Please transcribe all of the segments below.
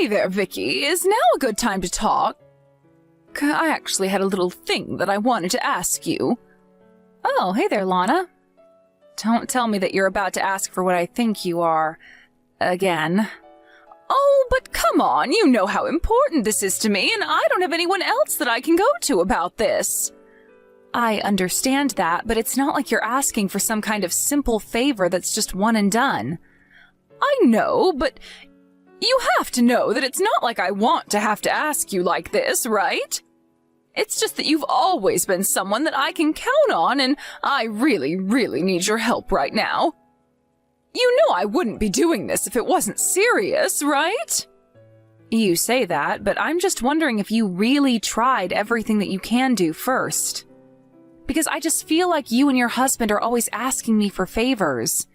Hey there, Vicky. Is now a good time to talk? I actually had a little thing that I wanted to ask you. Oh, hey there, Lana. Don't tell me that you're about to ask for what I think you are. Again. Oh, but come on, you know how important this is to me, and I don't have anyone else that I can go to about this. I understand that, but it's not like you're asking for some kind of simple favor that's just one and done. I know, but you have to know that it's not like I want to have to ask you like this, right? It's just that you've always been someone that I can count on, and I really, really need your help right now. You know I wouldn't be doing this if it wasn't serious, right? You say that, but I'm just wondering if you really tried everything that you can do first. Because I just feel like you and your husband are always asking me for favors.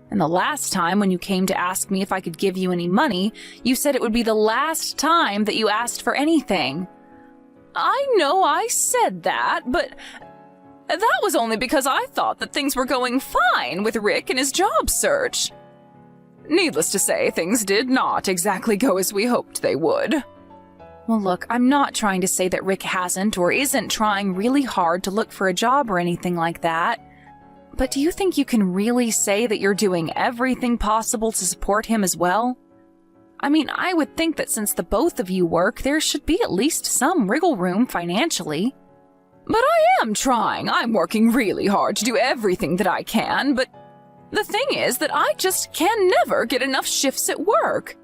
And the last time when you came to ask me if I could give you any money, you said it would be the last time that you asked for anything. I know I said that, but that was only because I thought that things were going fine with Rick and his job search. Needless to say, things did not exactly go as we hoped they would. Well, look, I'm not trying to say that Rick hasn't or isn't trying really hard to look for a job or anything like that. But do you think you can really say that you're doing everything possible to support him as well? I mean, I would think that since the both of you work, there should be at least some wriggle room financially. But I am trying. I'm working really hard to do everything that I can, but the thing is that I just can never get enough shifts at work.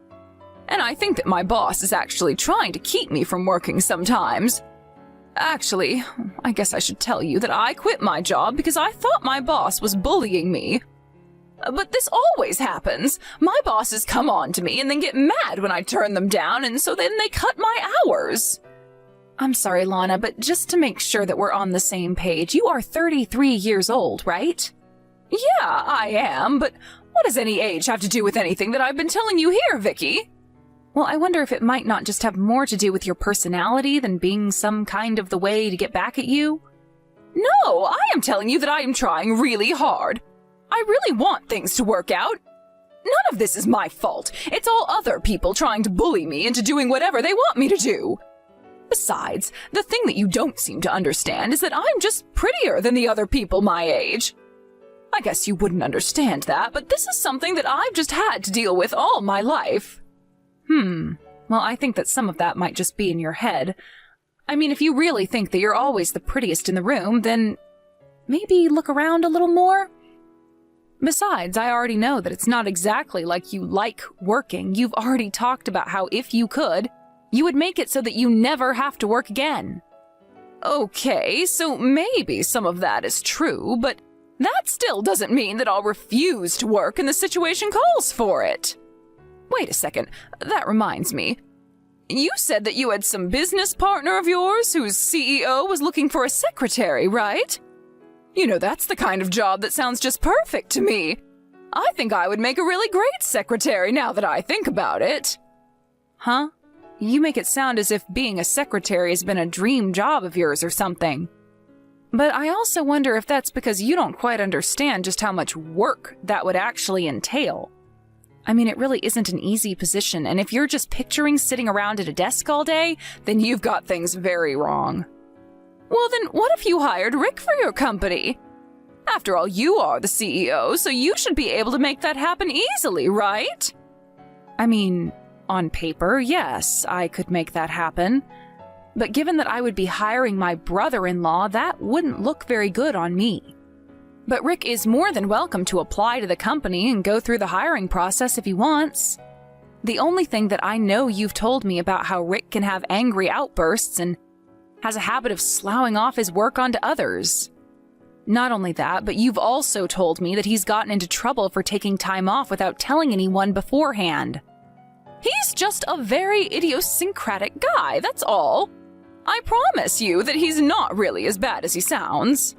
And I think that my boss is actually trying to keep me from working sometimes. Actually, I guess I should tell you that I quit my job because I thought my boss was bullying me. But this always happens. My bosses come on to me and then get mad when I turn them down, and so then they cut my hours. I'm sorry, Lana, but just to make sure that we're on the same page, you are 33 years old, right? Yeah, I am, but what does any age have to do with anything that I've been telling you here, Vicky? Well, I wonder if it might not just have more to do with your personality than being some kind of the way to get back at you. No, I am telling you that I am trying really hard. I really want things to work out. None of this is my fault. It's all other people trying to bully me into doing whatever they want me to do. Besides, the thing that you don't seem to understand is that I'm just prettier than the other people my age. I guess you wouldn't understand that, but this is something that I've just had to deal with all my life. Well, I think that some of that might just be in your head. I mean, if you really think that you're always the prettiest in the room, then maybe look around a little more. Besides, I already know that it's not exactly like you like working. You've already talked about how if you could, you would make it so that you never have to work again. Okay, so maybe some of that is true, but that still doesn't mean that I'll refuse to work and the situation calls for it. Wait a second, that reminds me. You said that you had some business partner of yours whose CEO was looking for a secretary, right? You know, that's the kind of job that sounds just perfect to me. I think I would make a really great secretary now that I think about it. Huh? You make it sound as if being a secretary has been a dream job of yours or something. But I also wonder if that's because you don't quite understand just how much work that would actually entail. I mean, it really isn't an easy position, and if you're just picturing sitting around at a desk all day, then you've got things very wrong. Well, then what if you hired Rick for your company? After all, you are the CEO, so you should be able to make that happen easily, right? I mean, on paper, yes, I could make that happen. But given that I would be hiring my brother-in-law, that wouldn't look very good on me. But Rick is more than welcome to apply to the company and go through the hiring process if he wants. The only thing that I know you've told me about how Rick can have angry outbursts and has a habit of sloughing off his work onto others. Not only that, but you've also told me that he's gotten into trouble for taking time off without telling anyone beforehand. He's just a very idiosyncratic guy, that's all. I promise you that he's not really as bad as he sounds.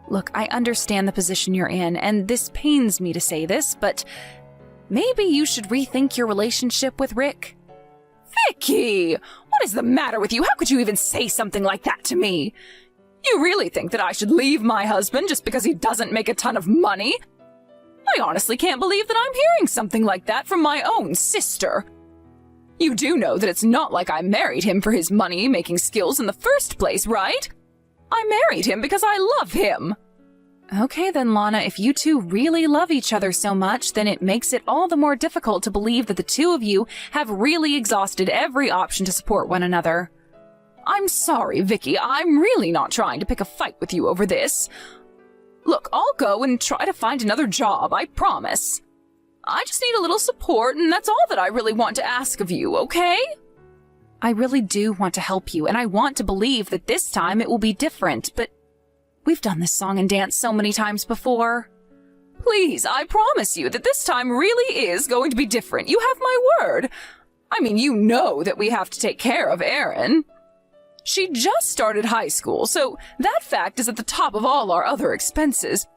Look, I understand the position you're in, and this pains me to say this, but maybe you should rethink your relationship with Rick. Vicky! What is the matter with you? How could you even say something like that to me? You really think that I should leave my husband just because he doesn't make a ton of money? I honestly can't believe that I'm hearing something like that from my own sister. You do know that it's not like I married him for his money-making skills in the first place, right? I married him because I love him. Okay then, Lana, if you two really love each other so much, then it makes it all the more difficult to believe that the two of you have really exhausted every option to support one another. I'm sorry, Vicky, I'm really not trying to pick a fight with you over this. Look, I'll go and try to find another job, I promise. I just need a little support, and that's all that I really want to ask of you, okay? I really do want to help you, and I want to believe that this time it will be different, but we've done this song and dance so many times before. Please, I promise you that this time really is going to be different. You have my word. I mean, you know that we have to take care of Erin. She just started high school, so that fact is at the top of all our other expenses.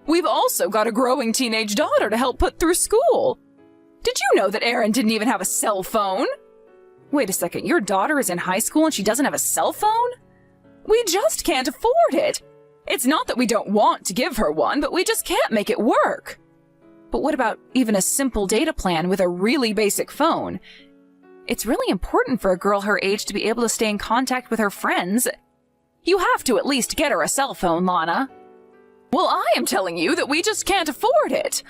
We've also got a growing teenage daughter to help put through school. Did you know that Erin didn't even have a cell phone? Wait a second, your daughter is in high school and she doesn't have a cell phone? We just can't afford it. It's not that we don't want to give her one, but we just can't make it work. But what about even a simple data plan with a really basic phone? It's really important for a girl her age to be able to stay in contact with her friends. You have to at least get her a cell phone, Lana. Well, I am telling you that we just can't afford it.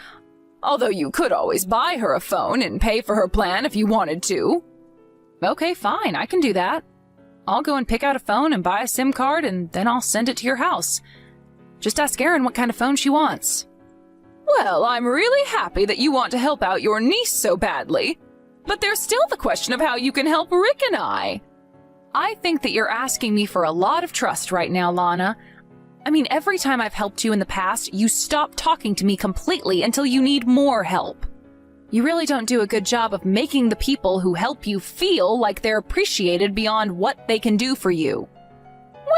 Although you could always buy her a phone and pay for her plan if you wanted to. Okay, fine, I can do that. I'll go and pick out a phone and buy a SIM card, and then I'll send it to your house. Just ask Erin what kind of phone she wants. Well, I'm really happy that you want to help out your niece so badly. But there's still the question of how you can help Rick and I. I think that you're asking me for a lot of trust right now, Lana. I mean, every time I've helped you in the past, you stop talking to me completely until you need more help. You really don't do a good job of making the people who help you feel like they're appreciated beyond what they can do for you.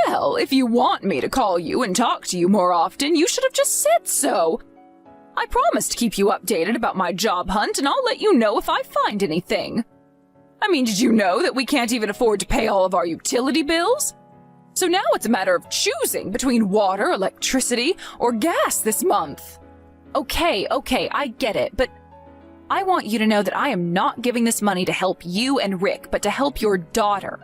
Well, if you want me to call you and talk to you more often, you should have just said so. I promise to keep you updated about my job hunt, and I'll let you know if I find anything. I mean, did you know that we can't even afford to pay all of our utility bills? So now it's a matter of choosing between water, electricity, or gas this month. Okay, I get it, but I want you to know that I am not giving this money to help you and Rick, but to help your daughter.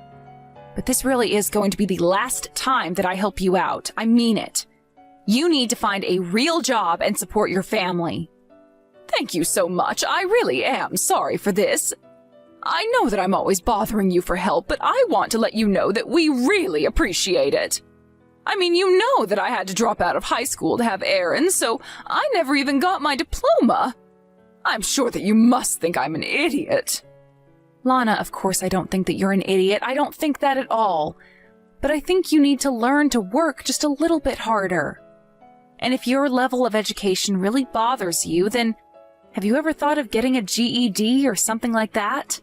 But this really is going to be the last time that I help you out. I mean it. You need to find a real job and support your family. Thank you so much. I really am sorry for this. I know that I'm always bothering you for help, but I want to let you know that we really appreciate it. I mean, you know that I had to drop out of high school to have Erin, so I never even got my diploma. I'm sure that you must think I'm an idiot. Lana, of course I don't think that you're an idiot. I don't think that at all. But I think you need to learn to work just a little bit harder. And if your level of education really bothers you, then have you ever thought of getting a GED or something like that?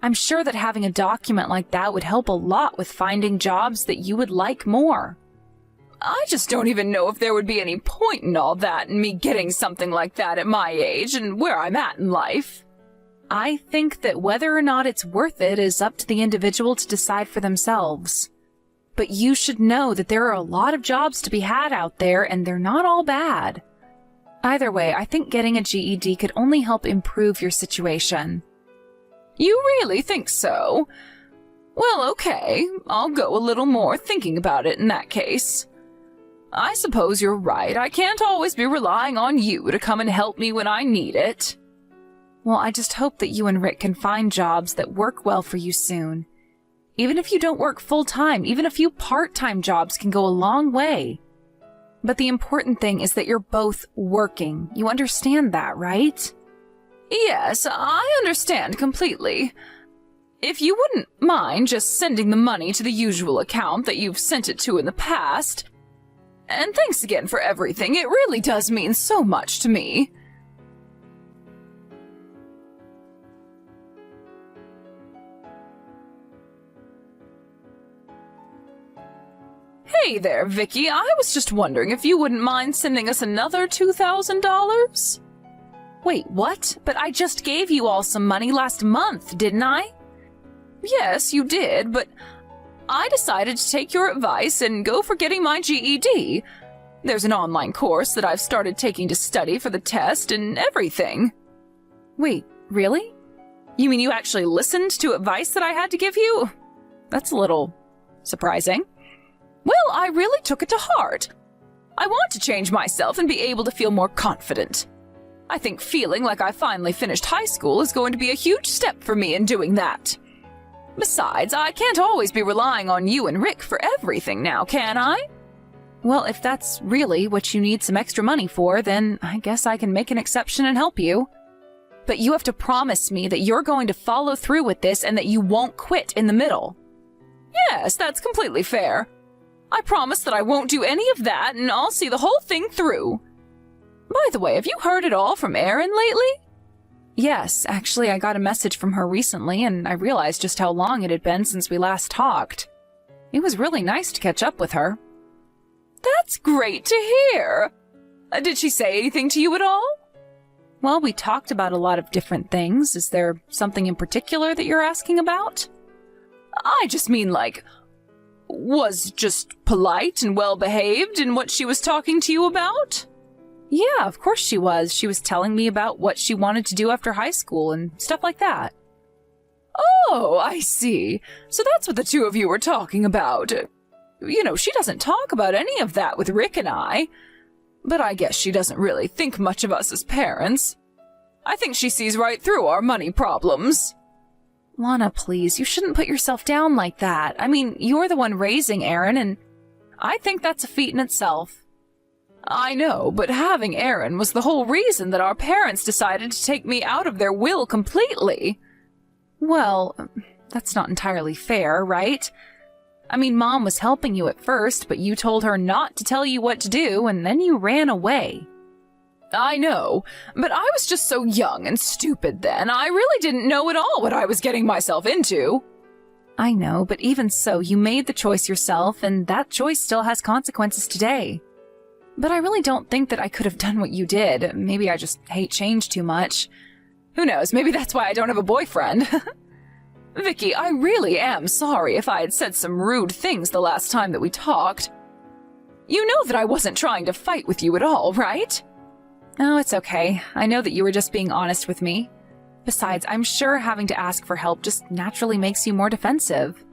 I'm sure that having a document like that would help a lot with finding jobs that you would like more. I just don't even know if there would be any point in all that and me getting something like that at my age and where I'm at in life. I think that whether or not it's worth it is up to the individual to decide for themselves. But you should know that there are a lot of jobs to be had out there, and they're not all bad. Either way, I think getting a GED could only help improve your situation. You really think so? Well, okay, I'll go a little more thinking about it in that case. I suppose you're right. I can't always be relying on you to come and help me when I need it. Well, I just hope that you and Rick can find jobs that work well for you soon. Even if you don't work full-time, even a few part-time jobs can go a long way. But the important thing is that you're both working. You understand that, right? Yes, I understand completely. If you wouldn't mind just sending the money to the usual account that you've sent it to in the past. And thanks again for everything. It really does mean so much to me. Hey there, Vicky. I was just wondering if you wouldn't mind sending us another $2,000? Wait, what? But I just gave you all some money last month, didn't I? Yes, you did, but I decided to take your advice and go for getting my GED. There's an online course that I've started taking to study for the test and everything. Wait, really? You mean you actually listened to advice that I had to give you? That's a little surprising. Well, I really took it to heart. I want to change myself and be able to feel more confident. I think feeling like I finally finished high school is going to be a huge step for me in doing that. Besides, I can't always be relying on you and Rick for everything now, can I? Well, if that's really what you need some extra money for, then I guess I can make an exception and help you. But you have to promise me that you're going to follow through with this and that you won't quit in the middle. Yes, that's completely fair. I promise that I won't do any of that and I'll see the whole thing through. By the way, have you heard at all from Erin lately? Yes, actually I got a message from her recently and I realized just how long it had been since we last talked. It was really nice to catch up with her. That's great to hear. Did she say anything to you at all? Well, we talked about a lot of different things. Is there something in particular that you're asking about? I just mean was just polite and well-behaved in what she was talking to you about? Yeah, of course she was. She was telling me about what she wanted to do after high school and stuff like that. Oh, I see. So that's what the two of you were talking about. You know, she doesn't talk about any of that with Rick and I. But I guess she doesn't really think much of us as parents. I think she sees right through our money problems. Lana, please, you shouldn't put yourself down like that. I mean, you're the one raising Erin, and I think that's a feat in itself. I know, but having Erin was the whole reason that our parents decided to take me out of their will completely. Well, that's not entirely fair, right? I mean, Mom was helping you at first, but you told her not to tell you what to do, and then you ran away. I know, but I was just so young and stupid then. I really didn't know at all what I was getting myself into. I know, but even so, you made the choice yourself, and that choice still has consequences today. But I really don't think that I could have done what you did. Maybe I just hate change too much. Who knows, maybe that's why I don't have a boyfriend. Vicky, I really am sorry if I had said some rude things the last time that we talked. You know that I wasn't trying to fight with you at all, right? Oh, it's okay. I know that you were just being honest with me. Besides, I'm sure having to ask for help just naturally makes you more defensive.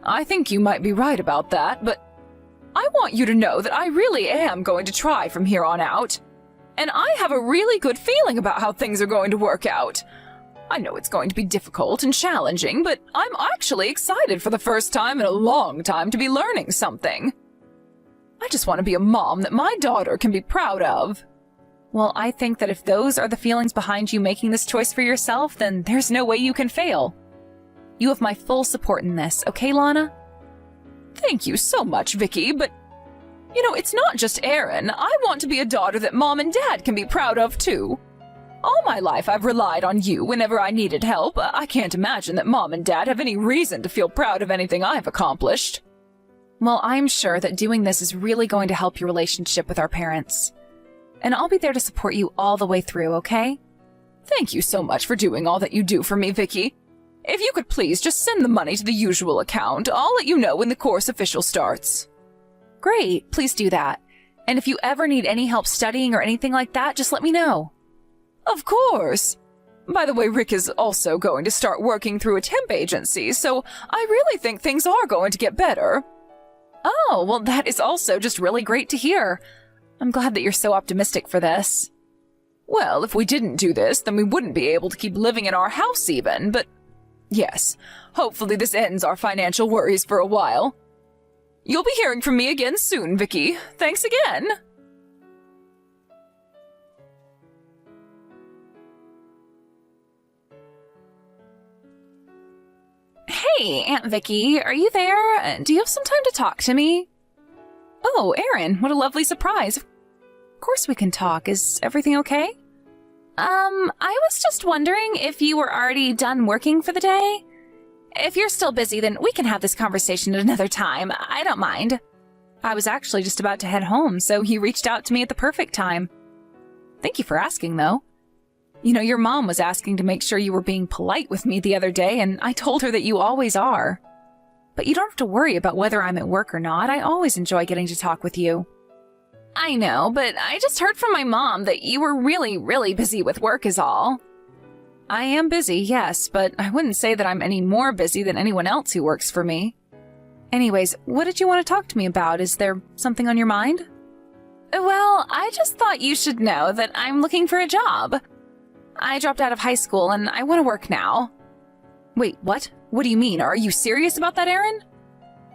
I think you might be right about that, but I want you to know that I really am going to try from here on out. And I have a really good feeling about how things are going to work out. I know it's going to be difficult and challenging, but I'm actually excited for the first time in a long time to be learning something. I just want to be a mom that my daughter can be proud of. Well, I think that if those are the feelings behind you making this choice for yourself, then there's no way you can fail. You have my full support in this, okay, Lana? Thank you so much, Vicky, but you know, it's not just Erin. I want to be a daughter that Mom and Dad can be proud of, too. All my life I've relied on you whenever I needed help. I can't imagine that Mom and Dad have any reason to feel proud of anything I've accomplished. Well, I'm sure that doing this is really going to help your relationship with our parents. And I'll be there to support you all the way through, okay? Thank you so much for doing all that you do for me, Vicky. If you could please just send the money to the usual account, I'll let you know when the course official starts. Great, please do that. And if you ever need any help studying or anything like that, just let me know. Of course. By the way, Rick is also going to start working through a temp agency, so I really think things are going to get better. Oh, well, that is also just really great to hear. I'm glad that you're so optimistic for this. Well, if we didn't do this, then we wouldn't be able to keep living in our house even, but yes, hopefully this ends our financial worries for a while. You'll be hearing from me again soon, Vicky. Thanks again. Hey, Aunt Vicky, are you there? Do you have some time to talk to me? Oh, Erin, what a lovely surprise. Of course we can talk. Is everything okay? I was just wondering if you were already done working for the day? If you're still busy, then we can have this conversation at another time. I don't mind. I was actually just about to head home, so you reached out to me at the perfect time. Thank you for asking, though. You know, your mom was asking to make sure you were being polite with me the other day, and I told her that you always are. But you don't have to worry about whether I'm at work or not. I always enjoy getting to talk with you. I know, but I just heard from my mom that you were really, really busy with work is all. I am busy, yes, but I wouldn't say that I'm any more busy than anyone else who works for me. Anyways, what did you want to talk to me about? Is there something on your mind? Well, I just thought you should know that I'm looking for a job. I dropped out of high school and I want to work now. Wait, what? What do you mean? Are you serious about that, Aaron?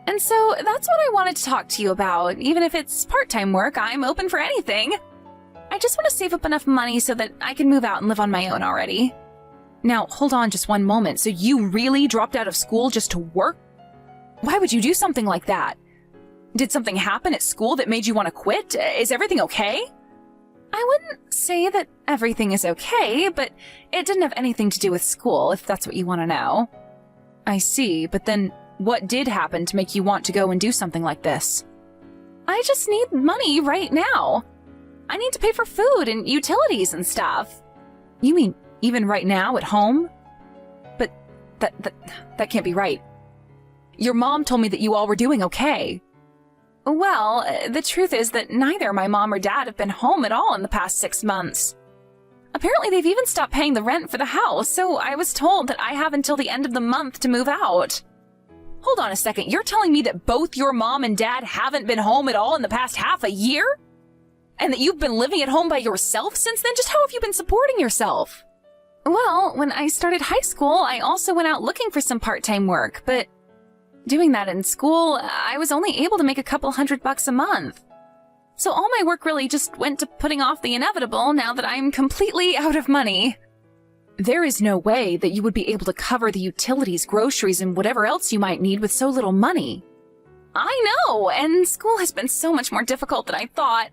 And so that's what I wanted to talk to you about. Even if it's part-time work, I'm open for anything. I just want to save up enough money so that I can move out and live on my own already. Now, hold on just one moment. So you really dropped out of school just to work? Why would you do something like that? Did something happen at school that made you want to quit? Is everything okay? I wouldn't say that everything is okay, but it didn't have anything to do with school, if that's what you want to know. I see, but then what did happen to make you want to go and do something like this? I just need money right now. I need to pay for food and utilities and stuff. You mean even right now at home? But that can't be right. Your mom told me that you all were doing okay. Well, the truth is that neither my mom or dad have been home at all in the past 6 months. Apparently they've even stopped paying the rent for the house, so I was told that I have until the end of the month to move out. Hold on a second, you're telling me that both your mom and dad haven't been home at all in the past half a year? And that you've been living at home by yourself since then? Just how have you been supporting yourself? Well, when I started high school, I also went out looking for some part-time work, but doing that in school, I was only able to make a couple $100 a month. So all my work really just went to putting off the inevitable now that I'm completely out of money. There is no way that you would be able to cover the utilities, groceries, and whatever else you might need with so little money. I know, and school has been so much more difficult than I thought.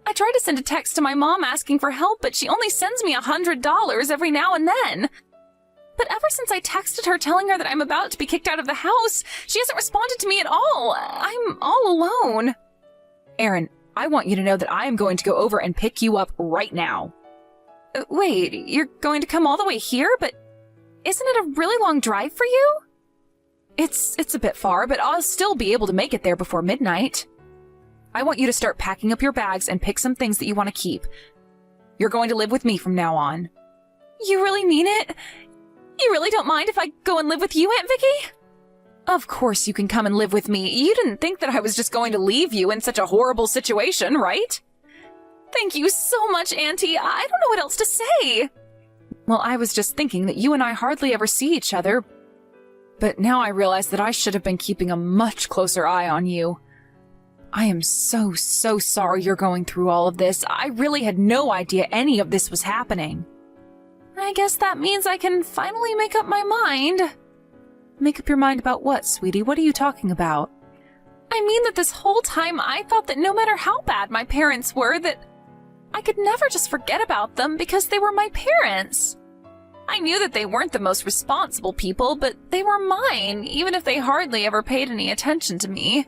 I tried to send a text to my mom asking for help, but she only sends me $100 every now and then. But ever since I texted her telling her that I'm about to be kicked out of the house, she hasn't responded to me at all. I'm all alone. Aaron, I want you to know that I am going to go over and pick you up right now. Wait, you're going to come all the way here? But isn't it a really long drive for you? It's a bit far, but I'll still be able to make it there before midnight. I want you to start packing up your bags and pick some things that you want to keep. You're going to live with me from now on. You really mean it? You really don't mind if I go and live with you, Aunt Vicky? Of course you can come and live with me. You didn't think that I was just going to leave you in such a horrible situation, right? Thank you so much, Auntie. I don't know what else to say. Well, I was just thinking that you and I hardly ever see each other. But now I realize that I should have been keeping a much closer eye on you. I am so sorry you're going through all of this. I really had no idea any of this was happening. I guess that means I can finally make up my mind. Make up your mind about what, sweetie? What are you talking about? I mean that this whole time I thought that no matter how bad my parents were, that I could never just forget about them because they were my parents. I knew that they weren't the most responsible people, but they were mine, even if they hardly ever paid any attention to me.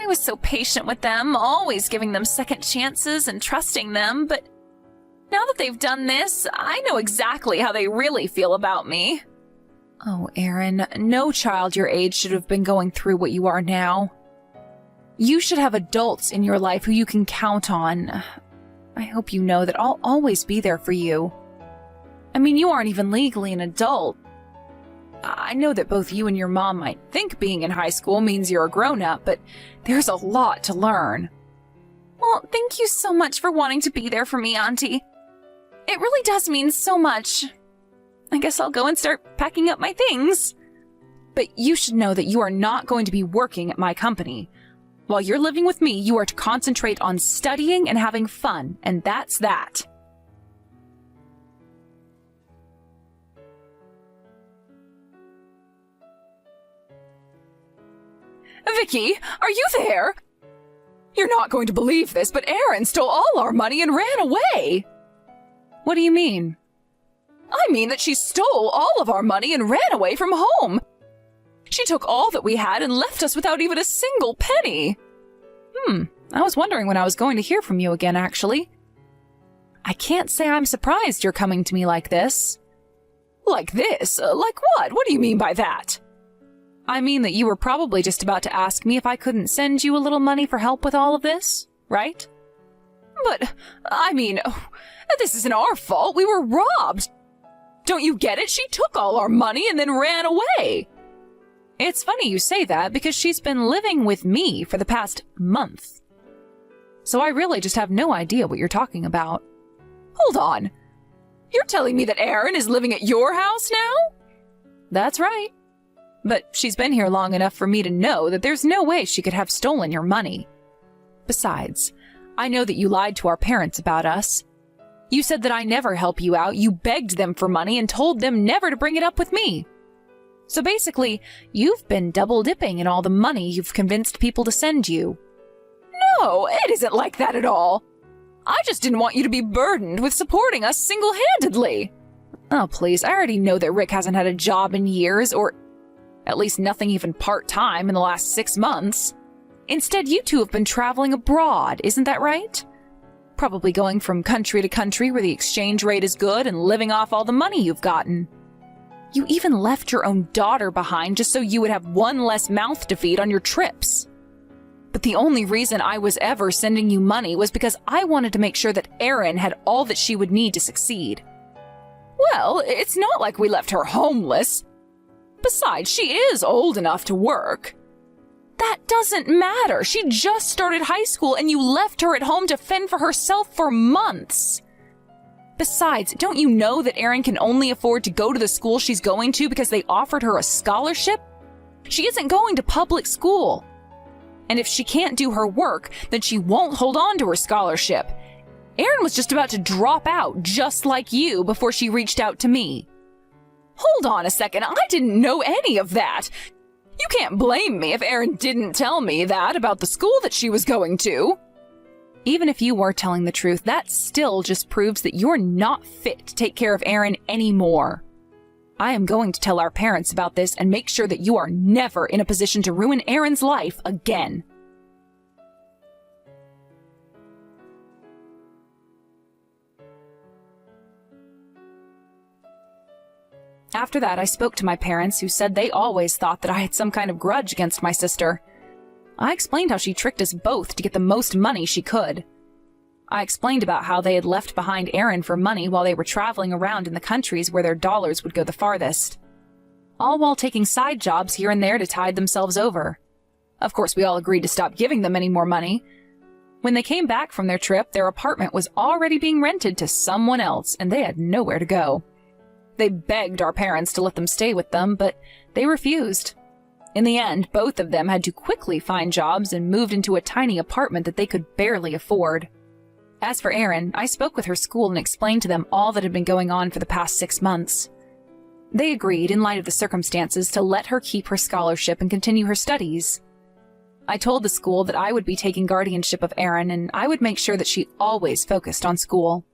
I was so patient with them, always giving them second chances and trusting them, but now that they've done this, I know exactly how they really feel about me. Oh, Aaron, no child your age should have been going through what you are now. You should have adults in your life who you can count on. I hope you know that I'll always be there for you. I mean, you aren't even legally an adult. I know that both you and your mom might think being in high school means you're a grown-up, but there's a lot to learn. Well, thank you so much for wanting to be there for me, Auntie. It really does mean so much. I guess I'll go and start packing up my things. But you should know that you are not going to be working at my company. While you're living with me, you are to concentrate on studying and having fun, and that's that. Vicky, are you there? You're not going to believe this, but Aaron stole all our money and ran away. What do you mean? I mean that she stole all of our money and ran away from home. She took all that we had and left us without even a single penny. I was wondering when I was going to hear from you again, actually. I can't say I'm surprised you're coming to me like this. Like this? Like what? What do you mean by that? I mean that you were probably just about to ask me if I couldn't send you a little money for help with all of this, right? But, I mean, this isn't our fault. We were robbed. Don't you get it? She took all our money and then ran away. It's funny you say that because she's been living with me for the past month. So I really just have no idea what you're talking about. Hold on. You're telling me that Erin is living at your house now? That's right. But she's been here long enough for me to know that there's no way she could have stolen your money. Besides, I know that you lied to our parents about us. You said that I never help you out, you begged them for money and told them never to bring it up with me. So basically, you've been double dipping in all the money you've convinced people to send you. No, it isn't like that at all. I just didn't want you to be burdened with supporting us single-handedly. Oh, please, I already know that Rick hasn't had a job in years, or at least nothing even part-time in the last 6 months. Instead, you two have been traveling abroad, isn't that right? Probably going from country to country where the exchange rate is good and living off all the money you've gotten. You even left your own daughter behind just so you would have one less mouth to feed on your trips. But the only reason I was ever sending you money was because I wanted to make sure that Erin had all that she would need to succeed. Well, it's not like we left her homeless. Besides, she is old enough to work. That doesn't matter. She just started high school and you left her at home to fend for herself for months. Besides, don't you know that Erin can only afford to go to the school she's going to because they offered her a scholarship? She isn't going to public school. And if she can't do her work, then she won't hold on to her scholarship. Erin was just about to drop out, just like you, before she reached out to me. Hold on a second, I didn't know any of that. You can't blame me if Erin didn't tell me that about the school that she was going to. Even if you were telling the truth, that still just proves that you're not fit to take care of Erin anymore. I am going to tell our parents about this and make sure that you are never in a position to ruin Erin's life again. After that, I spoke to my parents, who said they always thought that I had some kind of grudge against my sister. I explained how she tricked us both to get the most money she could. I explained about how they had left behind Erin for money while they were traveling around in the countries where their dollars would go the farthest. All while taking side jobs here and there to tide themselves over. Of course, we all agreed to stop giving them any more money. When they came back from their trip, their apartment was already being rented to someone else, and they had nowhere to go. They begged our parents to let them stay with them, but they refused. In the end, both of them had to quickly find jobs and moved into a tiny apartment that they could barely afford. As for Erin, I spoke with her school and explained to them all that had been going on for the past 6 months. They agreed, in light of the circumstances, to let her keep her scholarship and continue her studies. I told the school that I would be taking guardianship of Erin and I would make sure that she always focused on school.